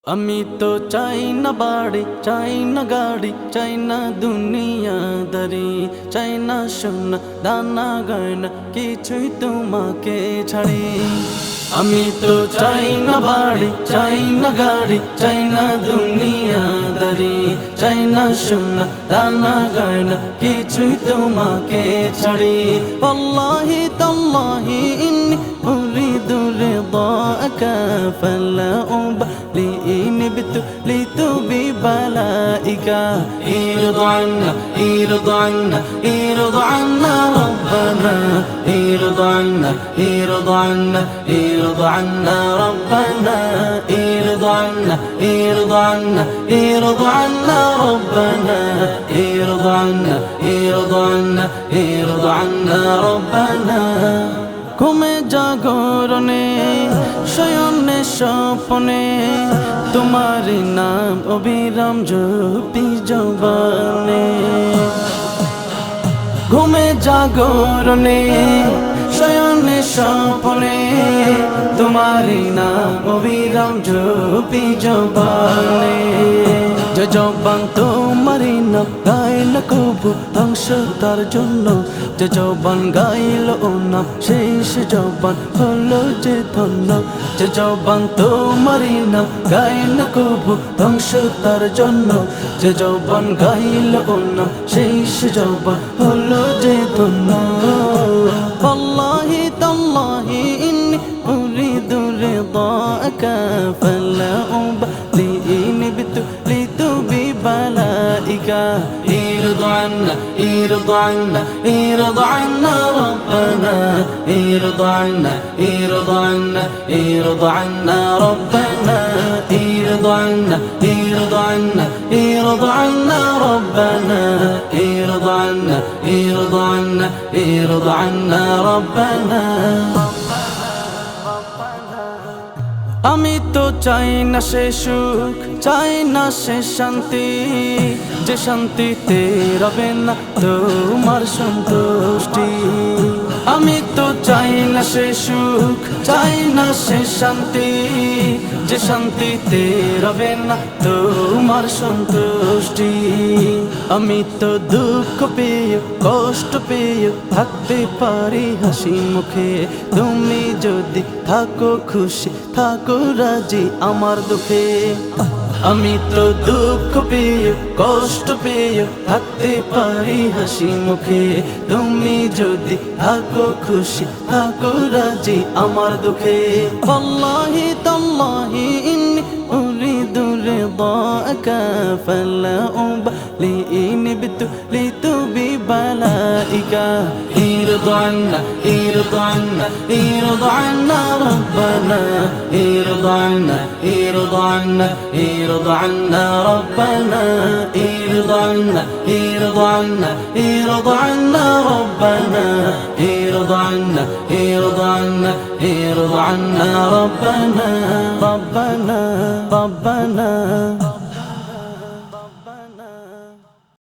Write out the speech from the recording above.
আমি তো চাই না বাড়ি, চাই না গাড়ি, চাই না দুনিয়াদারি, চাই না সোনা দানা গয়না, কিছুই তোমাকে ছাড়ি। আমি তো চাই না বাড়ি, চাই না গাড়ি, চাই না দুনিয়াদারি, চাই না সোনা দানা গয়না, কিছুই তোমাকে ছাড়ি। ওয়াল্লাহি তাল্লাহি ইন্নী উরিদু রিদাকা ফালা উবালি ইন বিতুলিতু বিবালাইকা। ইরদ আন্না ইরদ আন্না ইরদ আন্না রব্বানা, ইরদ আন্না ইরদ আন্না ইরদ আন্না রব্বানা, ইরদ আন্না ইরদ আন্না ইরদ আন্না রব্বানা, ইরদ আন্না ইরদ আন্না ইরদ আন্না রব্বানা। ঘুমে জাগরণে শয়নে স্বপনে তোমার নাম অবিরাম জপি জবানে। ঘুমে জাগরণে শয়নে স্বপনে তোমার নাম অবিরাম জপি জবানে। যে জবান তোমারি নাম গাইল কবু ধ্বংস তার জন্য, যে জবান গাইল ও নাম শেষ জবান হলো যে ধন্য। যে জবান তোমারি নাম গাইল কবু ধ্বংস তার জন্য, যে জবান গাইল ও নাম শেষ জবান হলো যে ধন্য। ওয়াল্লাহি তাল্লাহি ইন্নী উরিদু রিদাকা ফালা উবালি ইন বিতুলিতু বিবালাইকা। ইরদ আন্না ইরদ আন্না ইরদ আন্না রব্বানা, ইরদ আন্না ইরদ আন্না ইরদ আন্না রব্বানা, ইরদ আন্না ইরদ আন্না ইরদ আন্না রব্বানা, ইরদ আন্না ইরদ আন্না ইরদ আন্না রব্বানা। আমি তো চাই না সে সুখ, চাই না সে শান্তি, যে শান্তিতে রবে না তোমার সন্তুষ্টি। আমি তো চাই না সে সুখ, চাই না সে শান্তি, যে শান্তিতে রবে না তোমার সন্তুষ্টি। আমি তো দুঃখ পেয়ে কষ্ট পেয়ে থাকতে পারি হাসি মুখে, তুমি যদি থাকো খুশি থাকো রাজি আমার দুঃখে। আমি তো দুঃখ পেয়ে কষ্ট পেয়ে থাকতে পারি হাসি মুখে, তুমি যদি থাকো খুশি থাকো রাজি আমার দুঃখে। ওয়াল্লাহি তাল্লাহি ইন্নী উরিদু রিদাকা ফালা উবালি ইন বিতুলিতু বিবালাইকা। ইরদ আন্না ইরদ আন্না ইরদ আন্না রব্বানা, ইরদ আন্না ইরদ আন্না ইরদ আন্না রব্বানা, ইরদ আন্না ইরদ আন্না ইরদ আন্না রব্বানা, ইরদ আন্না ইরদ আন্না ইরদ আন্না রব্বানা রব্বানা রব্বানা।